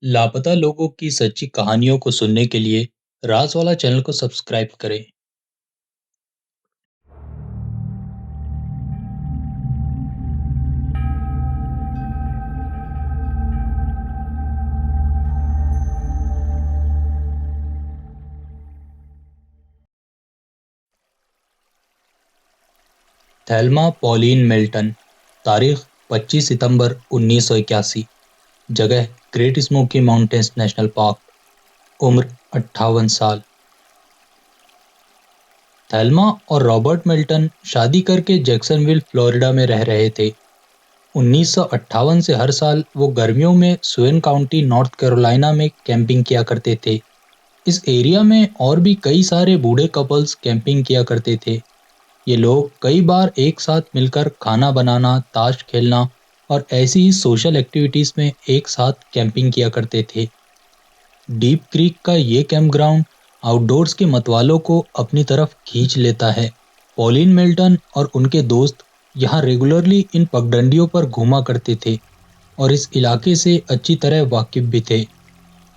लापता लोगों की सच्ची कहानियों को सुनने के लिए राज़वाला चैनल को सब्सक्राइब करें। थेल्मा पॉलिन मेल्टन। तारीख 25 सितंबर 1981। जगह great Smoky Mountains National Park. उम्र 58 साल। थेल्मा और रॉबर्ट मेल्टन शादी करके जैक्सनविल फ्लोरिडा में रह रहे थे। 1958 से हर साल वो गर्मियों में स्वेन काउंटी नॉर्थ कैरोलिना में कैंपिंग किया करते थे। इस एरिया में और भी कई सारे बूढ़े कपल्स कैंपिंग किया करते थे। ये लोग कई बार एक साथ मिलकर खाना बनाना, ताश खेलना और ऐसी ही सोशल एक्टिविटीज में एक साथ कैंपिंग किया करते थे। डीप क्रीक का ये कैंप ग्राउंड आउटडोर्स के मतवालों को अपनी तरफ खींच लेता है। पॉलिन मेल्टन और उनके दोस्त यहाँ रेगुलरली इन पगडंडियों पर घूमा करते थे और इस इलाके से अच्छी तरह वाकिफ भी थे।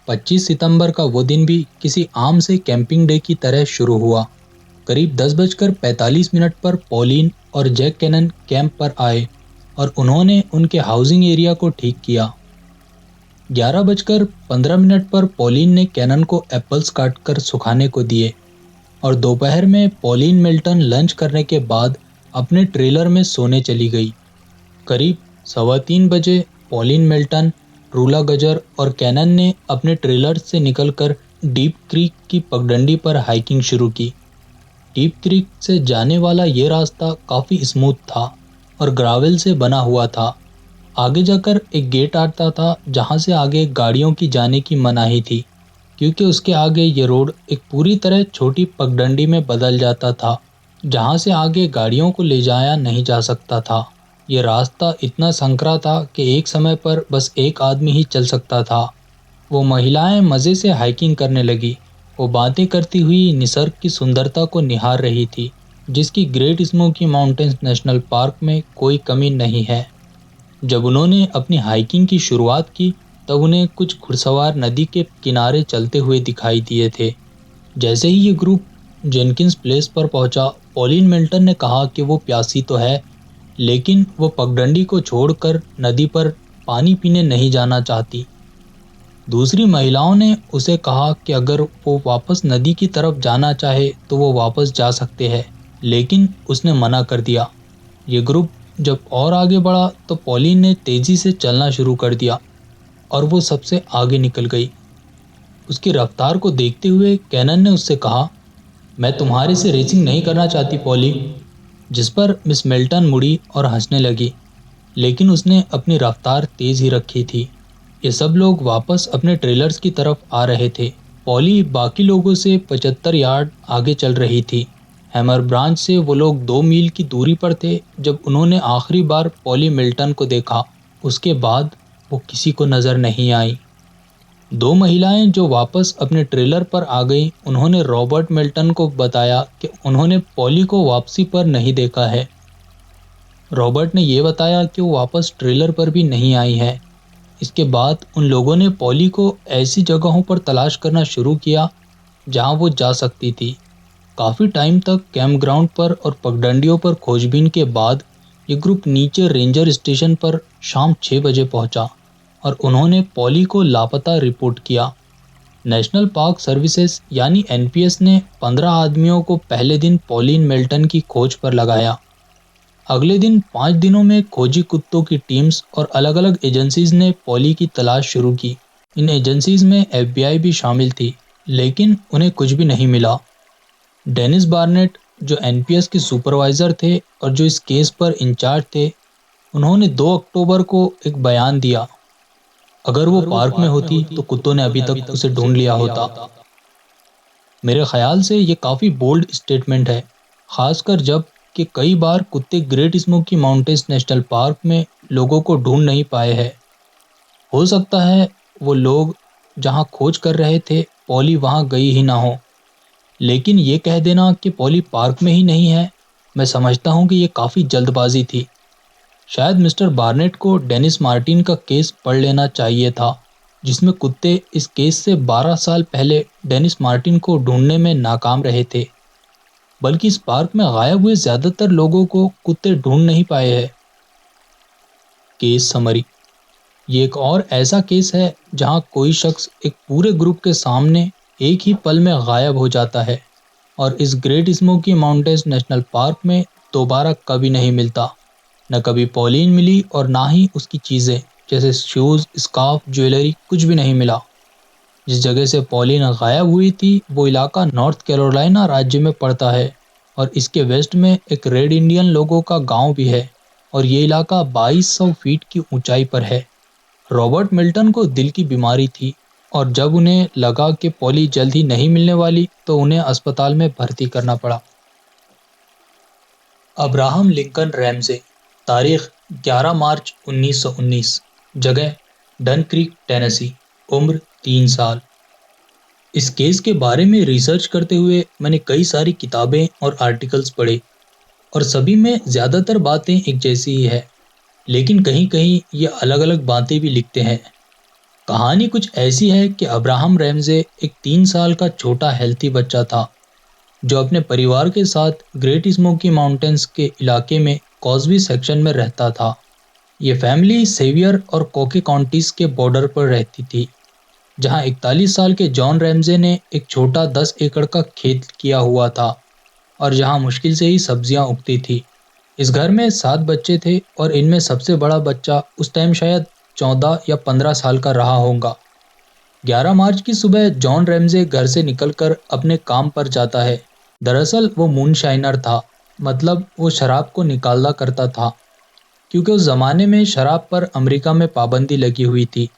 25 सितंबर का वो दिन भी किसी आम से कैंपिंग डे की तरह शुरू हुआ। करीब 10:45 पर पॉलिन और जैक कैनन कैंप पर आए और उन्होंने उनके हाउसिंग एरिया को ठीक किया। 11:15 पर पॉलिन ने कैनन को एप्पल्स काटकर सुखाने को दिए और दोपहर में पॉलिन मिल्टन लंच करने के बाद अपने ट्रेलर में सोने चली गई। करीब 3:15 पॉलिन मिल्टन, रूला गजर और कैनन ने अपने ट्रेलर से निकलकर डीप क्रीक की पगडंडी पर हाइकिंग शुरू की। डीप क्रीक से जाने वाला ये रास्ता काफ़ी स्मूथ था और ग्रावेल से बना हुआ था। आगे जाकर एक गेट आता था जहाँ से आगे गाड़ियों की जाने की मनाही थी, क्योंकि उसके आगे ये रोड एक पूरी तरह छोटी पगडंडी में बदल जाता था जहाँ से आगे गाड़ियों को ले जाया नहीं जा सकता था। ये रास्ता इतना संकरा था कि एक समय पर बस एक आदमी ही चल सकता था। वो महिलाएं मज़े से हाइकिंग करने लगी। वो बातें करती हुई निसर्ग की सुंदरता को निहार रही थी, जिसकी great Smoky Mountains National Park में कोई कमी नहीं है। जब उन्होंने अपनी हाइकिंग की शुरुआत की तब उन्हें कुछ घुड़सवार नदी के किनारे चलते हुए दिखाई दिए थे। जैसे ही ये ग्रुप जेनकिंस प्लेस पर पहुंचा, पॉलिन मिल्टन ने कहा कि वो प्यासी तो है, लेकिन वो पगडंडी को छोड़कर नदी पर पानी पीने नहीं जाना चाहती। दूसरी महिलाओं ने उसे कहा कि अगर वो वापस नदी की तरफ जाना चाहे तो वो वापस जा सकते हैं, लेकिन उसने मना कर दिया। ये ग्रुप जब और आगे बढ़ा तो पॉलिन ने तेजी से चलना शुरू कर दिया और वो सबसे आगे निकल गई। उसकी रफ्तार को देखते हुए कैनन ने उससे कहा, मैं तुम्हारे से रेसिंग नहीं करना चाहती पॉली। जिस पर मिस मिल्टन मुड़ी और हंसने लगी, लेकिन उसने अपनी रफ्तार तेज ही रखी थी। ये सब लोग वापस अपने ट्रेलर्स की तरफ आ रहे थे। पॉली बाकी लोगों से 75 यार्ड आगे चल रही थी। हैमर ब्रांच से वो लोग 2 मील की दूरी पर थे जब उन्होंने आखिरी बार पॉली मिल्टन को देखा। उसके बाद वो किसी को नज़र नहीं आई। 2 महिलाएं जो वापस अपने ट्रेलर पर आ गईं, उन्होंने रॉबर्ट मिल्टन को बताया कि उन्होंने पॉली को वापसी पर नहीं देखा है। रॉबर्ट ने यह बताया कि वो वापस ट्रेलर पर भी नहीं आई है। इसके बाद उन लोगों ने पॉली को ऐसी जगहों पर तलाश करना शुरू किया जहां वो जा सकती थी। काफ़ी टाइम तक कैंप ग्राउंड पर और पगडंडियों पर खोजबीन के बाद ये ग्रुप नीचे रेंजर स्टेशन पर शाम 6 बजे पहुंचा और उन्होंने पॉली को लापता रिपोर्ट किया। नेशनल पार्क सर्विसेज यानी एनपीएस ने 15 आदमियों को पहले दिन पॉलिन मिल्टन की खोज पर लगाया। अगले दिन 5 दिनों में खोजी कुत्तों की टीम्स और अलग अलग एजेंसीज ने पॉली की तलाश शुरू की। इन एजेंसीज में एफबीआई भी शामिल थी, लेकिन उन्हें कुछ भी नहीं मिला। डेनिस बार्नेट, जो एनपीएस के सुपरवाइजर थे और जो इस केस पर इंचार्ज थे, उन्होंने 2 अक्टूबर को एक बयान दिया, अगर वो पार्क में होती तो कुत्तों ने अभी तक उसे ढूंढ लिया होता। मेरे ख्याल से ये काफ़ी बोल्ड स्टेटमेंट है, खासकर जब कि कई बार कुत्ते great Smoky Mountains National Park में लोगों को ढूंढ नहीं पाए हैं। हो सकता है वो लोग जहां खोज कर रहे थे पॉली वहां गई ही ना हो, लेकिन ये कह देना कि पॉली पार्क में ही नहीं है, मैं समझता हूँ कि ये काफ़ी जल्दबाजी थी। शायद मिस्टर बार्नेट को डेनिस मार्टिन का केस पढ़ लेना चाहिए था। जिसमें कुत्ते इस केस से 12 साल पहले डेनिस मार्टिन को ढूंढने में नाकाम रहे थे। बल्कि इस पार्क में गायब हुए ज्यादातर लोगों को कुत्ते ढूंढ नहीं पाए हैं। Case summary. ये एक और ऐसा केस है जहां कोई शख्स एक पूरे ग्रुप के सामने एक ही पल में गायब हो जाता है और इस great Smoky Mountains National Park में दोबारा कभी नहीं मिलता। न कभी पॉलिन मिली और ना ही उसकी चीजें जैसे शूज, स्कार्फ, ज्वेलरी कुछ भी नहीं मिला। जिस जगह से पॉलिन गायब हुई थी वो इलाका नॉर्थ कैरोलिना राज्य में पड़ता है और इसके वेस्ट में एक रेड इंडियन लोगों का गांव भी है और ये इलाका 2200 फीट की ऊंचाई पर है। रॉबर्ट मिल्टन को दिल की बीमारी थी और जब उन्हें लगा कि पॉली जल्द ही नहीं मिलने वाली तो उन्हें अस्पताल में भर्ती करना पड़ा। Abraham Lincoln Ramsay. तारीख 11 मार्च 1919। जगह डन क्रीक, टेनेसी। उम्र 3 साल। इस केस के बारे में रिसर्च करते हुए मैंने कई सारी किताबें और आर्टिकल्स पढ़े और सभी में ज़्यादातर बातें एक जैसी ही है, लेकिन कहीं कहीं ये अलग अलग बातें भी लिखते हैं। कहानी कुछ ऐसी है कि अब्राहम रैमजे एक 3 साल का छोटा हेल्थी बच्चा था जो अपने परिवार के साथ ग्रेट स्मोकी माउंटेन्स के इलाके में कॉस्बी सेक्शन में रहता था। ये फैमिली सेवियर और कोके काउंटीज के बॉर्डर पर रहती थी, जहां 41 साल के जॉन रैमजे ने एक छोटा 10 एकड़ का खेत किया हुआ था और जहां मुश्किल से ही सब्जियां उगती थी। इस घर में 7 बच्चे थे और इनमें सबसे बड़ा बच्चा उस टाइम शायद 14 या 15 साल का रहा होगा। 11 मार्च की सुबह जॉन रैमजे घर से निकलकर अपने काम पर जाता है। दरअसल वो मूनशाइनर था, मतलब वो शराब को निकाला करता था, क्योंकि उस जमाने में शराब पर अमेरिका में पाबंदी लगी हुई थी।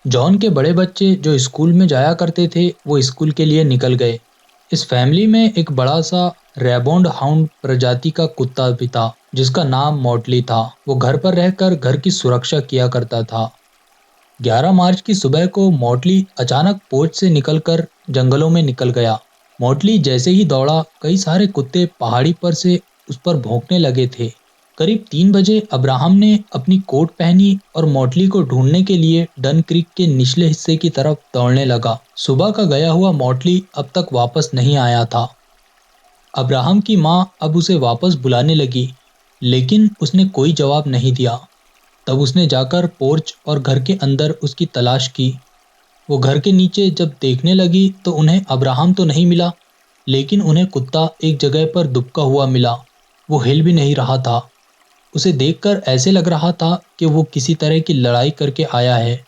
जॉन के बड़े बच्चे जो स्कूल में जाया करते थे वो स्कूल के लिए निकल गए। इस फैमिली में एक बड़ा सा रेबॉन्ड हाउंड प्रजाति का कुत्ता भी था जिसका नाम मॉटली था। वो घर पर रहकर घर की सुरक्षा किया करता था। 11 मार्च की सुबह को मॉटली अचानक पोर्च से निकलकर जंगलों में निकल गया। मॉटली जैसे ही दौड़ा कई सारे कुत्ते पहाड़ी पर से उस पर भौंकने लगे थे। करीब 3 बजे अब्राहम ने अपनी कोट पहनी और मॉटली को ढूंढने के लिए डन क्रीक के निचले हिस्से की तरफ दौड़ने लगा। सुबह का गया हुआ मॉटली अब तक वापस नहीं आया था। अब्राहम की माँ अब उसे वापस बुलाने लगी, लेकिन उसने कोई जवाब नहीं दिया। तब उसने जाकर पोर्च और घर के अंदर उसकी तलाश की। वो घर के नीचे जब देखने लगी तो उन्हें अब्राहम तो नहीं मिला, लेकिन उन्हें कुत्ता एक जगह पर दुबका हुआ मिला। वो हिल भी नहीं रहा था। उसे देखकर ऐसे लग रहा था कि वो किसी तरह की लड़ाई करके आया है।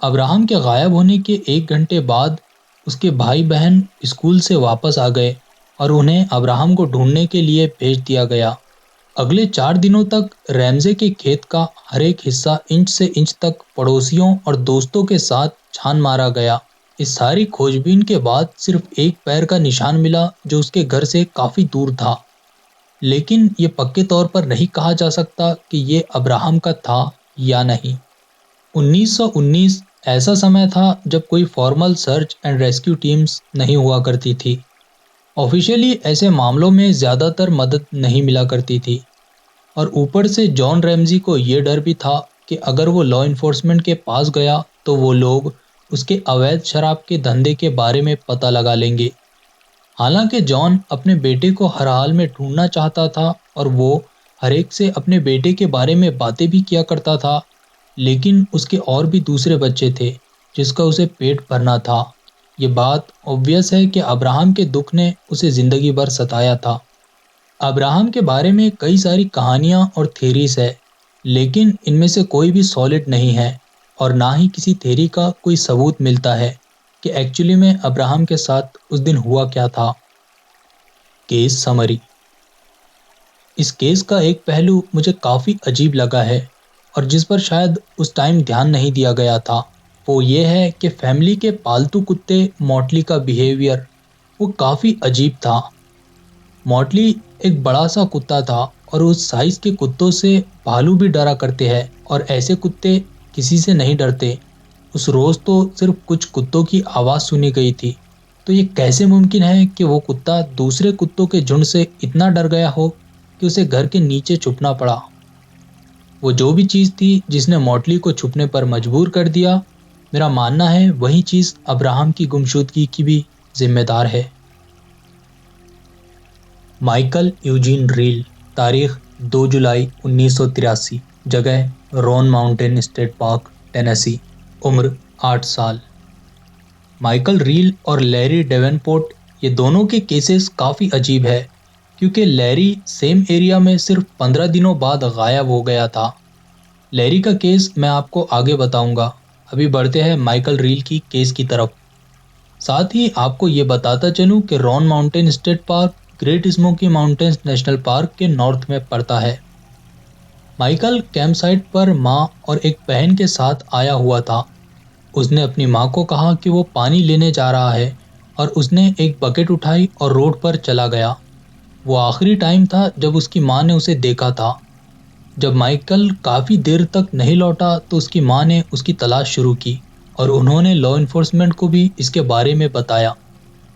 अब्राहम के गायब होने के 1 घंटे बाद उसके भाई बहन स्कूल से वापस आ गए और उन्हें अब्राहम को ढूंढने के लिए भेज दिया गया। अगले 4 दिनों तक रैमजे के खेत का हर एक हिस्सा इंच से इंच तक पड़ोसियों और दोस्तों के साथ छान मारा गया। इस सारी खोजबीन के बाद सिर्फ एक पैर का निशान मिला जो उसके घर से काफी दूर था, लेकिन ये पक्के तौर पर नहीं कहा जा सकता कि ये अब्राहम का था या नहीं। 1919 ऐसा समय था जब कोई formal search and rescue teams नहीं हुआ करती थी। ऑफिशियली ऐसे मामलों में ज़्यादातर मदद नहीं मिला करती थी और ऊपर से जॉन रैमजी को ये डर भी था कि अगर वो लॉ इन्फोर्समेंट के पास गया तो वो लोग उसके अवैध शराब के धंधे के बारे में पता लगा लेंगे। हालांकि जॉन अपने बेटे को हर हाल में ढूंढना चाहता था और वो हर एक से अपने बेटे के बारे में बातें भी किया करता था, लेकिन उसके और भी दूसरे बच्चे थे जिसका उसे पेट भरना था। ये बात ऑब्वियस है कि अब्राहम के दुख ने उसे जिंदगी भर सताया था। अब्राहम के बारे में कई सारी कहानियां और थ्योरीज है, लेकिन इनमें से कोई भी सॉलिड नहीं है और ना ही किसी थ्योरी का कोई सबूत मिलता है कि एक्चुअली में अब्राहम के साथ उस दिन हुआ क्या था। Case summary. इस केस का एक पहलू मुझे काफ़ी अजीब लगा है और जिस पर शायद उस टाइम ध्यान नहीं दिया गया था, वो ये है कि फैमिली के पालतू कुत्ते मॉटली का बिहेवियर वो काफ़ी अजीब था। मॉटली एक बड़ा सा कुत्ता था और उस साइज़ के कुत्तों से भालू भी डरा करते हैं और ऐसे कुत्ते किसी से नहीं डरते। उस रोज़ तो सिर्फ कुछ कुत्तों की आवाज़ सुनी गई थी, तो ये कैसे मुमकिन है कि वो कुत्ता दूसरे कुत्तों के झुंड से इतना डर गया हो कि उसे घर के नीचे छुपना पड़ा। वो जो भी चीज़ थी जिसने मॉटली को छुपने पर मजबूर कर दिया, मेरा मानना है वही चीज अब्राहम की गुमशुदगी की भी जिम्मेदार है। माइकल यूजीन रील, तारीख 2 जुलाई 1983, जगह Ron mountain State park, Tennessee, उम्र 8 साल। माइकल रील और लैरी डेवेनपोर्ट, ये दोनों के केसेस काफ़ी अजीब है, क्योंकि लैरी सेम एरिया में सिर्फ 15 दिनों बाद गायब हो गया था। लैरी का केस मैं आपको आगे बताऊंगा। अभी बढ़ते हैं माइकल रील की केस की तरफ। साथ ही आपको ये बताता चलूं कि Ron mountain State park great Smoky Mountains National park के नॉर्थ में पड़ता है। माइकल कैंप साइट पर माँ और एक बहन के साथ आया हुआ था। उसने अपनी माँ को कहा कि वो पानी लेने जा रहा है और उसने एक बकेट उठाई और रोड पर चला गया। वो आखिरी टाइम था जब उसकी माँ ने उसे देखा था। जब माइकल काफ़ी देर तक नहीं लौटा तो उसकी माँ ने उसकी तलाश शुरू की और उन्होंने लॉ इन्फोर्समेंट को भी इसके बारे में बताया।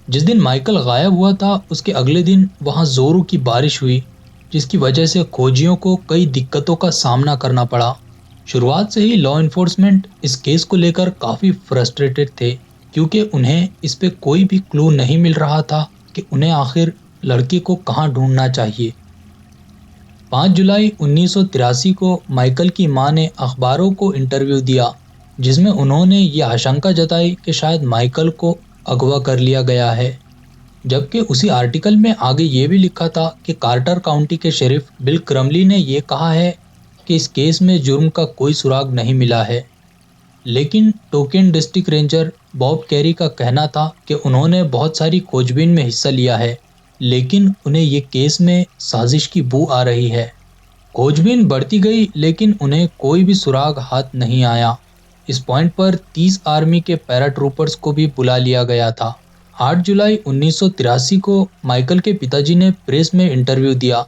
जिस दिन माइकल गायब हुआ था उसके अगले दिन वहाँ जोरों की बारिश हुई, जिसकी वजह से खोजियों को कई दिक्कतों का सामना करना पड़ा। शुरुआत से ही लॉ इन्फोर्समेंट इस केस को लेकर काफ़ी फ्रस्ट्रेटेड थे, क्योंकि उन्हें इस पे कोई भी क्लू नहीं मिल रहा था कि उन्हें आखिर लड़के को कहाँ ढूंढना चाहिए। 5 जुलाई 1983 को माइकल की मां ने अखबारों को इंटरव्यू दिया, जिसमें उन्होंने ये आशंका जताई कि शायद माइकल को अगवा कर लिया गया है। जबकि उसी आर्टिकल में आगे ये भी लिखा था कि कार्टर काउंटी के शेरिफ बिल क्रमली ने यह कहा है कि इस केस में जुर्म का कोई सुराग नहीं मिला है। लेकिन token district ranger Bob carry का कहना था कि उन्होंने बहुत सारी खोजबीन में हिस्सा लिया है, लेकिन उन्हें ये केस में साजिश की बू आ रही है। खोजबीन बढ़ती गई, लेकिन उन्हें कोई भी सुराग हाथ नहीं आया। इस पॉइंट पर 30 आर्मी के पैराट्रूपर्स को भी बुला लिया गया था। 8 जुलाई 1983 को माइकल के पिताजी ने प्रेस में इंटरव्यू दिया।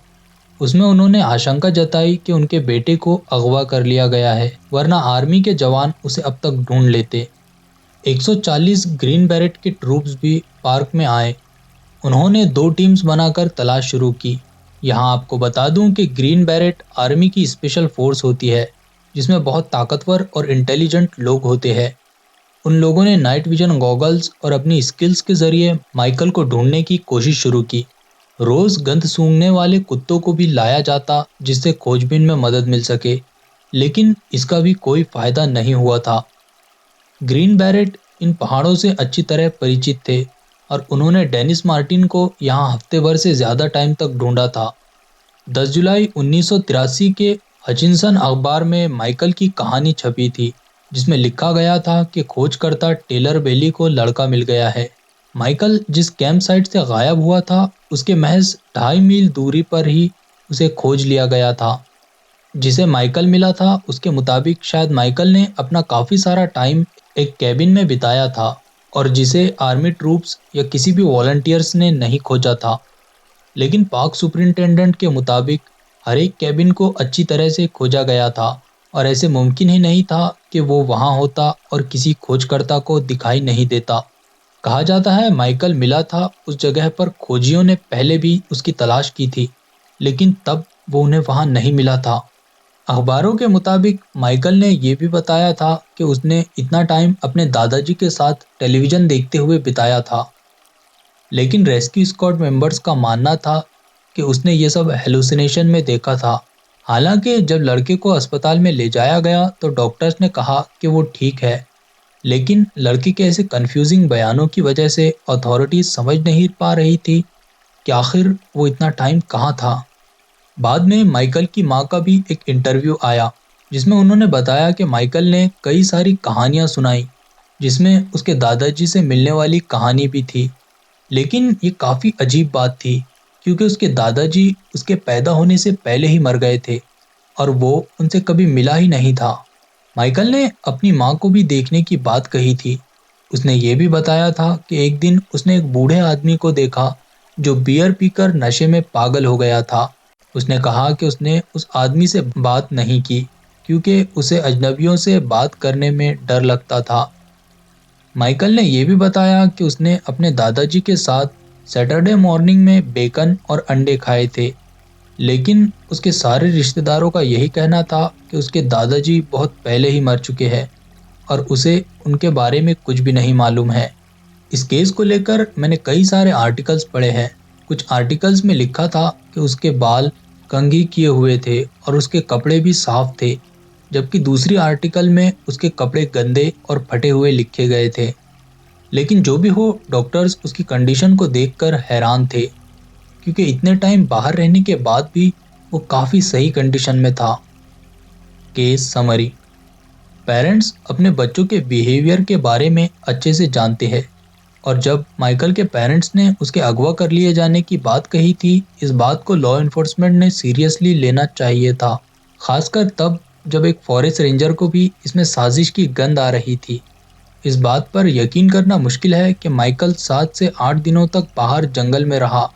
उसमें उन्होंने आशंका जताई कि उनके बेटे को अगवा कर लिया गया है, वरना आर्मी के जवान उसे अब तक ढूंढ लेते। 140 ग्रीन बैरेट के ट्रूप्स भी पार्क में आए। उन्होंने 2 टीम्स बनाकर तलाश शुरू की। यहाँ आपको बता दूं कि ग्रीन बैरेट आर्मी की स्पेशल फोर्स होती है, जिसमें बहुत ताकतवर और इंटेलिजेंट लोग होते हैं। उन लोगों ने नाइट विजन गॉगल्स और अपनी स्किल्स के जरिए माइकल को ढूंढने की कोशिश शुरू की। रोज गंध सूंघने वाले कुत्तों को भी लाया जाता, जिससे खोजबीन में मदद मिल सके, लेकिन इसका भी कोई फायदा नहीं हुआ था। ग्रीन बैरेट इन पहाड़ों से अच्छी तरह परिचित थे और उन्होंने डेनिस मार्टिन को यहाँ हफ्ते भर से ज़्यादा टाइम तक ढूंढा था। 10 जुलाई 1983 के हचिनसन अखबार में माइकल की कहानी छपी थी, जिसमें लिखा गया था कि खोजकर्ता टेलर बेली को लड़का मिल गया है। माइकल जिस कैंप साइट से गायब हुआ था उसके महज 2.5 मील दूरी पर ही उसे खोज लिया गया था। जिसे माइकल मिला था उसके मुताबिक शायद माइकल ने अपना काफ़ी सारा टाइम एक कैबिन में बिताया था और जिसे आर्मी ट्रूप्स या किसी भी वॉलंटियर्स ने नहीं खोजा था। लेकिन पार्क सुपरिंटेंडेंट के मुताबिक हर एक कैबिन को अच्छी तरह से खोजा गया था और ऐसे मुमकिन ही नहीं था कि वो वहाँ होता और किसी खोजकर्ता को दिखाई नहीं देता। कहा जाता है माइकल मिला था उस जगह पर खोजियों ने पहले भी उसकी तलाश की थी, लेकिन तब वो उन्हें वहाँ नहीं मिला था। अखबारों के मुताबिक माइकल ने यह भी बताया था कि उसने इतना टाइम अपने दादाजी के साथ टेलीविज़न देखते हुए बिताया था। लेकिन रेस्क्यू स्क्वाड मेंबर्स का मानना था कि उसने ये सब हेलुसिनेशन में देखा था। हालांकि जब लड़के को अस्पताल में ले जाया गया तो डॉक्टर्स ने कहा कि वो ठीक है, लेकिन लड़के के ऐसे कंफ्यूजिंग बयानों की वजह से अथॉरिटीज समझ नहीं पा रही थी कि आखिर वो इतना टाइम कहाँ था। बाद में माइकल की माँ का भी एक इंटरव्यू आया, जिसमें उन्होंने बताया कि माइकल ने कई सारी कहानियाँ सुनाई, जिसमें उसके दादाजी से मिलने वाली कहानी भी थी। लेकिन ये काफ़ी अजीब बात थी, क्योंकि उसके दादाजी उसके पैदा होने से पहले ही मर गए थे और वो उनसे कभी मिला ही नहीं था। माइकल ने अपनी माँ को भी देखने की बात कही थी। उसने ये भी बताया था कि एक दिन उसने एक बूढ़े आदमी को देखा जो बियर पीकर नशे में पागल हो गया था। उसने कहा कि उसने उस आदमी से बात नहीं की, क्योंकि उसे अजनबियों से बात करने में डर लगता था। माइकल ने यह भी बताया कि उसने अपने दादाजी के साथ सैटरडे मॉर्निंग में बेकन और अंडे खाए थे, लेकिन उसके सारे रिश्तेदारों का यही कहना था कि उसके दादाजी बहुत पहले ही मर चुके हैं और उसे उनके बारे में कुछ भी नहीं मालूम है। इस केस को लेकर मैंने कई सारे आर्टिकल्स पढ़े हैं। कुछ आर्टिकल्स में लिखा था कि उसके बाल कंघी किए हुए थे और उसके कपड़े भी साफ थे, जबकि दूसरी आर्टिकल में उसके कपड़े गंदे और फटे हुए लिखे गए थे। लेकिन जो भी हो, डॉक्टर्स उसकी कंडीशन को देखकर हैरान थे, क्योंकि इतने टाइम बाहर रहने के बाद भी वो काफी सही कंडीशन में था। Case summary. पेरेंट्स अपने बच्चों के बिहेवियर के बारे में अच्छे से जानते हैं, और जब माइकल के पेरेंट्स ने उसके अगवा कर लिए जाने की बात कही थी, इस बात को लॉ एनफोर्समेंट ने सीरियसली लेना चाहिए था, खासकर तब जब एक फॉरेस्ट रेंजर को भी इसमें साजिश की गंध आ रही थी। इस बात पर यकीन करना मुश्किल है कि माइकल 7 से 8 दिनों तक बाहर जंगल में रहा,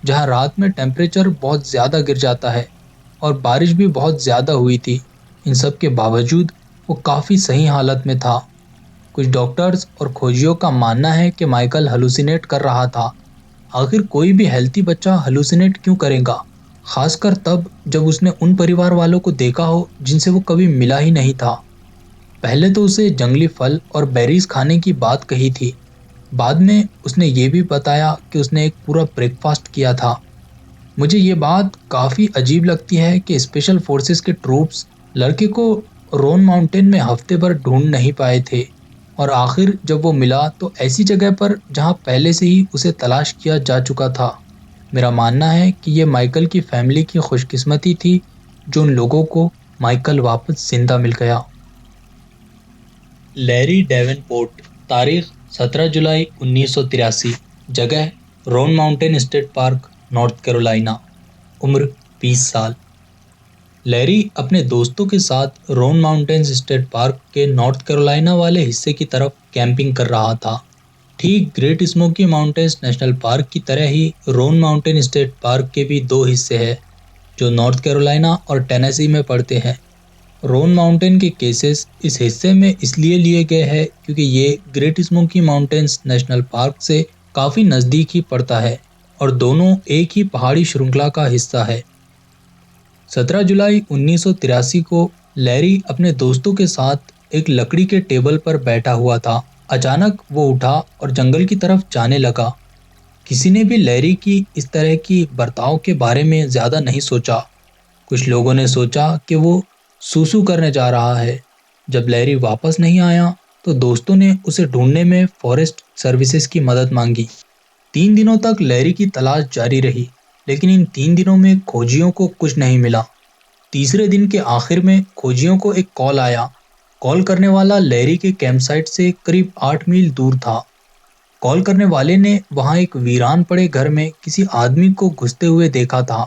जहां रात में टेम्परेचर बहुत ज़्यादा गिर जाता है और बारिश भी बहुत ज़्यादा हुई थी। इन सब के बावजूद वो काफ़ी सही हालत में था। कुछ डॉक्टर्स और खोजियों का मानना है कि माइकल हेलुसिनेट कर रहा था। आखिर कोई भी हेल्थी बच्चा हेलुसिनेट क्यों करेगा, खासकर तब जब उसने उन परिवार वालों को देखा हो जिनसे वो कभी मिला ही नहीं था। पहले तो उसे जंगली फल और बेरीज खाने की बात कही थी। बाद में उसने ये भी बताया कि उसने एक पूरा ब्रेकफास्ट किया था। मुझे ये बात काफ़ी अजीब लगती है कि स्पेशल फोर्सेस के ट्रूप्स लड़के को रोन माउंटेन में हफ्ते भर ढूंढ नहीं पाए थे, और आखिर जब वो मिला तो ऐसी जगह पर जहां पहले से ही उसे तलाश किया जा चुका था। मेरा मानना है कि ये माइकल की फैमिली की खुशकिस्मती थी जो उन लोगों को माइकल वापस जिंदा मिल गया। Larry Davenport. तारीख 17 जुलाई 1983। जगह Roan Mountain State Park, North Carolina. उम्र 20 साल। लैरी अपने दोस्तों के साथ रोन माउंटेन्स स्टेट पार्क के नॉर्थ कैरोलिना वाले हिस्से की तरफ कैंपिंग कर रहा था। ठीक Great Smoky Mountains National Park की तरह ही रोन माउंटेन स्टेट पार्क के भी दो हिस्से हैं, जो नॉर्थ कैरोलिना और टेनेसी में पड़ते हैं। रोन माउंटेन के केसेस इस हिस्से में इसलिए लिए गए हैं क्योंकि ये great Smoky Mountains National park से काफ़ी नज़दीक ही पड़ता है और दोनों एक ही पहाड़ी श्रृंखला का हिस्सा है। 17 जुलाई 1983 को लैरी अपने दोस्तों के साथ एक लकड़ी के टेबल पर बैठा हुआ था। अचानक वो उठा और जंगल की तरफ जाने लगा। किसी ने भी लैरी की इस तरह की बर्ताव के बारे में ज़्यादा नहीं सोचा। कुछ लोगों ने सोचा कि वो सूसू करने जा रहा है। जब लैरी वापस नहीं आया तो दोस्तों ने उसे ढूंढने में फॉरेस्ट सर्विसेज की मदद मांगी। 3 दिनों तक लैरी की तलाश जारी रही, लेकिन इन 3 दिनों में खोजियों को कुछ नहीं मिला। तीसरे दिन के आखिर में खोजियों को एक कॉल आया। कॉल करने वाला लैरी के कैंपसाइट से करीब 8 मील दूर था। कॉल करने वाले ने वहां एक वीरान पड़े घर में किसी आदमी को घुसते हुए देखा था।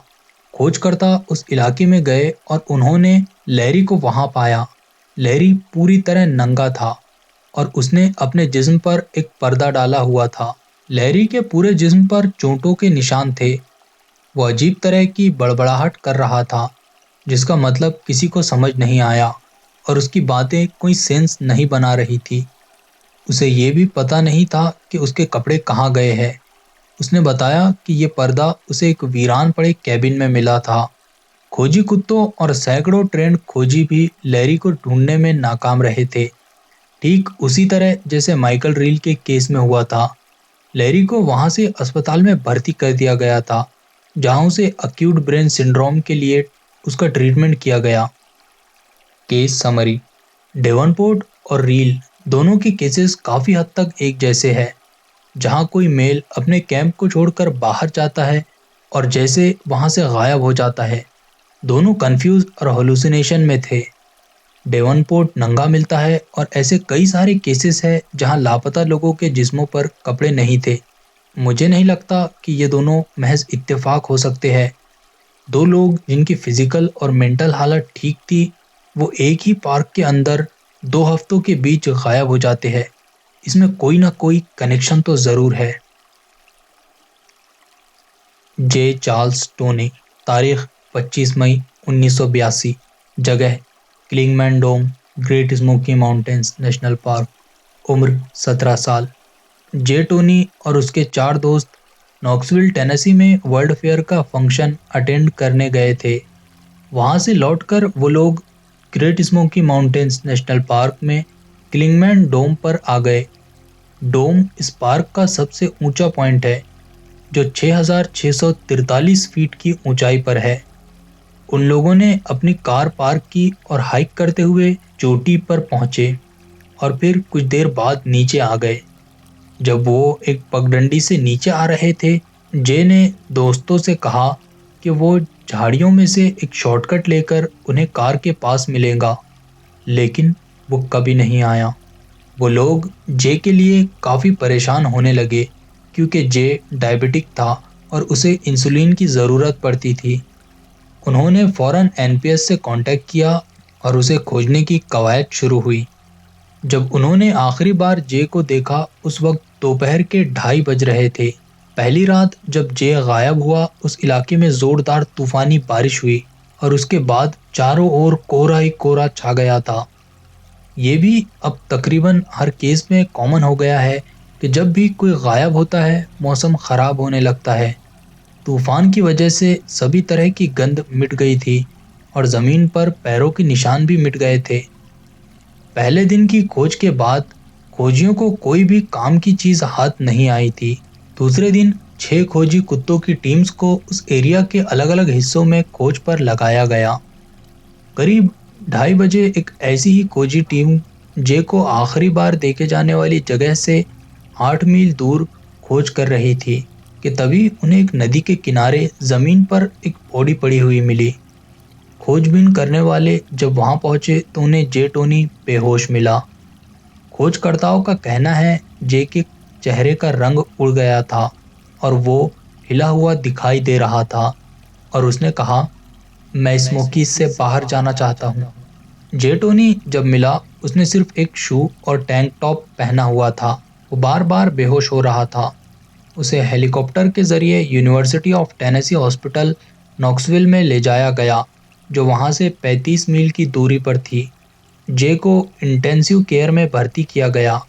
खोजकर्ता उस इलाके में गए और उन्होंने लैरी को वहां पाया। लैरी पूरी तरह नंगा था और उसने अपने जिस्म पर एक पर्दा डाला हुआ था। लैरी के पूरे जिस्म पर चोटों के निशान थे। वो अजीब तरह की बड़बड़ाहट कर रहा था, जिसका मतलब किसी को समझ नहीं आया, और उसकी बातें कोई सेंस नहीं बना रही थी। उसे ये भी पता नहीं था कि उसके कपड़े कहाँ गए हैं। उसने बताया कि ये पर्दा उसे एक वीरान पड़े कैबिन में मिला था। खोजी कुत्तों और सैकड़ों ट्रेंड खोजी भी लैरी को ढूंढने में नाकाम रहे थे, ठीक उसी तरह जैसे माइकल रील के केस में हुआ था। लैरी को वहां से अस्पताल में भर्ती कर दिया गया था, जहां उसे अक्यूट ब्रेन सिंड्रोम के लिए उसका ट्रीटमेंट किया गया। Case summary. डेवनपोर्ट और रील दोनों के केसेस काफ़ी हद तक एक जैसे हैं, जहां कोई मेल अपने कैंप को छोड़कर बाहर जाता है और जैसे वहां से गायब हो जाता है। दोनों कंफ्यूज और हेलुसिनेशन में थे। डेवनपोर्ट नंगा मिलता है और ऐसे कई सारे केसेस हैं जहां लापता लोगों के जिस्मों पर कपड़े नहीं थे। मुझे नहीं लगता कि ये दोनों महज इत्तेफाक हो सकते हैं। दो लोग जिनकी फिजिकल और मेंटल हालत ठीक थी, वो एक ही पार्क के अंदर 2 हफ्तों के बीच गायब हो जाते हैं। इसमें कोई ना कोई कनेक्शन तो ज़रूर है। J Charles Tony. तारीख 25 मई 1982। जगह Clingman Dome, Great Smoky Mountains National Park. उम्र 17 साल। जे टोनी और उसके 4 दोस्त नॉक्सविल टेनेसी में वर्ल्ड फेयर का फंक्शन अटेंड करने गए थे। वहां से लौटकर वो लोग Great Smoky Mountains National Park में क्लिंगमैन डोम पर आ गए। डोम इस पार्क का सबसे ऊंचा पॉइंट है, जो 6,643 फीट की ऊंचाई पर है। उन लोगों ने अपनी कार पार्क की और हाइक करते हुए चोटी पर पहुंचे और फिर कुछ देर बाद नीचे आ गए। जब वो एक पगडंडी से नीचे आ रहे थे, जे ने दोस्तों से कहा कि वो झाड़ियों में से एक शॉर्टकट लेकर उन्हें कार के पास मिलेगा, लेकिन वो कभी नहीं आया। वो लोग जे के लिए काफ़ी परेशान होने लगे, क्योंकि जे डायबिटिक था और उसे इंसुलिन की ज़रूरत पड़ती थी। उन्होंने फ़ौरन एनपीएस से कांटेक्ट किया और उसे खोजने की कवायद शुरू हुई। जब उन्होंने आखिरी बार जे को देखा, उस वक्त दोपहर के 2:30 बज रहे थे। पहली रात जब जे गायब हुआ, उस इलाके में जोरदार तूफानी बारिश हुई और उसके बाद चारों ओर कोहरा ही कोहरा छा गया था। ये भी अब तकरीबन हर केस में कॉमन हो गया है कि जब भी कोई गायब होता है, मौसम खराब होने लगता है। तूफान की वजह से सभी तरह की गंध मिट गई थी और जमीन पर पैरों के निशान भी मिट गए थे। पहले दिन की खोज के बाद खोजियों को कोई भी काम की चीज हाथ नहीं आई थी। दूसरे दिन 6 खोजी कुत्तों की टीम्स को उस एरिया के अलग अलग हिस्सों में खोज पर लगाया गया। करीब 2:30 बजे एक ऐसी ही खोजी टीम जे को आखिरी बार देखे जाने वाली जगह से 8 मील दूर खोज कर रही थी कि तभी उन्हें एक नदी के किनारे जमीन पर एक बॉडी पड़ी हुई मिली। खोजबीन करने वाले जब वहां पहुंचे तो उन्हें जे टोनी बेहोश मिला। खोजकर्ताओं का कहना है जे के चेहरे का रंग उड़ गया था और वो हिला हुआ दिखाई दे रहा था, और उसने कहा, मैं स्मोकी से बाहर जाना चाहता हूँ। जे टोनी जब मिला, उसने सिर्फ एक शू और टैंक टॉप पहना हुआ था। वो बार बार बेहोश हो रहा था। उसे हेलीकॉप्टर के जरिए university of Tennessee hospital Knoxville में ले जाया गया, जो वहां से 35 मील की दूरी पर थी। जे को इंटेंसिव केयर में भर्ती किया गया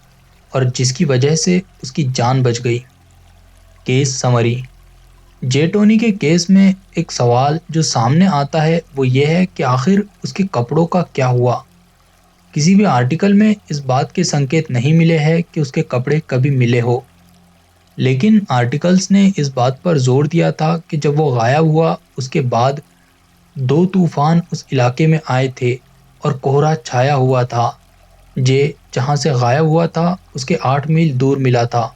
और जिसकी वजह से उसकी जान बच गई। Case summary. जे टोनी के केस में एक सवाल जो सामने आता है वो ये है कि आखिर उसके कपड़ों का क्या हुआ। किसी भी आर्टिकल में इस बात के संकेत नहीं मिले हैं कि उसके कपड़े कभी मिले हो, लेकिन आर्टिकल्स ने इस बात पर जोर दिया था कि जब वो गायब हुआ, उसके बाद 2 तूफान उस इलाके में आए थे और कोहरा छाया हुआ था। जे जहां से गायब हुआ था, उसके 8 मील दूर मिला था।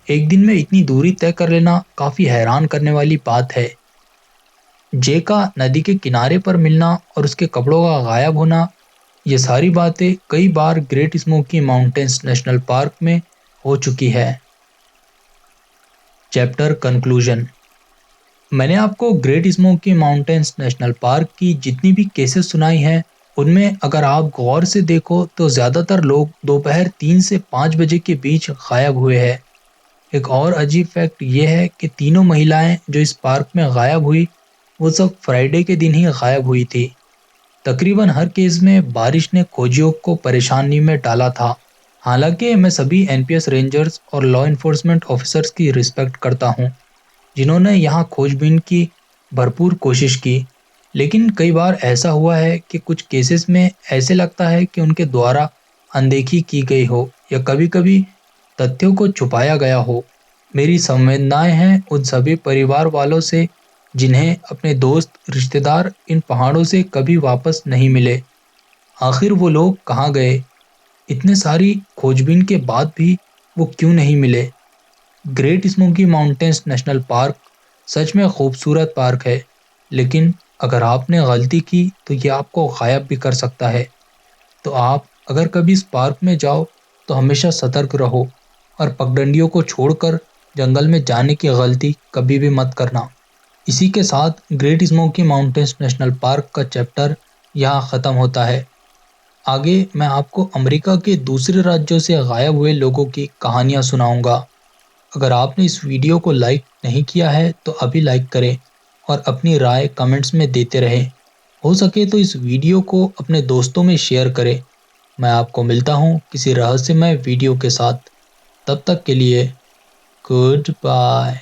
एक दिन में इतनी दूरी तय कर लेना काफी हैरान करने वाली बात है। जे का नदी के किनारे पर मिलना और उसके कपड़ों का गायब होना, ये सारी बातें कई बार Great Smoky Mountains National Park में हो चुकी है। Chapter conclusion. मैंने आपको Great Smoky Mountains National Park की जितनी भी केसेस सुनाई हैं, उनमें अगर आप गौर से देखो तो ज़्यादातर लोग दोपहर 3 से 5 बजे के बीच गायब हुए हैं। एक और अजीब फैक्ट ये है कि तीनों महिलाएं जो इस पार्क में गायब हुई, वो सब फ्राइडे के दिन ही गायब हुई थी। तकरीबन हर केस में बारिश ने खोजियों को परेशानी में डाला था। हालांकि मैं सभी एनपीएस रेंजर्स और लॉ इन्फोर्समेंट ऑफिसर्स की रिस्पेक्ट करता हूँ, जिन्होंने यहाँ खोजबीन की भरपूर कोशिश की। लेकिन कई बार ऐसा हुआ है कि कुछ केसेस में ऐसे लगता है कि उनके द्वारा अनदेखी की गई हो या कभी-कभी तथ्यों को छुपाया गया हो। मेरी संवेदनाएं हैं उन सभी परिवार वालों से जिन्हें अपने दोस्त रिश्तेदार इन पहाड़ों से कभी वापस नहीं मिले। आखिर वो लोग कहाँ गए? इतने सारी खोजबीन के बाद भी वो क्यों नहीं मिले? Great Smoky Mountains National Park सच में खूबसूरत पार्क है, लेकिन अगर आपने गलती की तो ये आपको गायब भी कर सकता है। तो आप अगर कभी इस पार्क में जाओ तो हमेशा सतर्क रहो और पगडंडियों को छोड़कर जंगल में जाने की गलती कभी भी मत करना। इसी के साथ great Smoky Mountains National park का चैप्टर यहाँ ख़त्म होता है। आगे मैं आपको अमेरिका के दूसरे राज्यों से गायब हुए लोगों की कहानियाँ सुनाऊंगा। अगर आपने इस वीडियो को लाइक नहीं किया है तो अभी लाइक करें और अपनी राय कमेंट्स में देते रहें। हो सके तो इस वीडियो को अपने दोस्तों में शेयर करें। मैं आपको मिलता हूँ किसी रहस्यमय वीडियो के साथ। तब तक के लिए गुड बाय।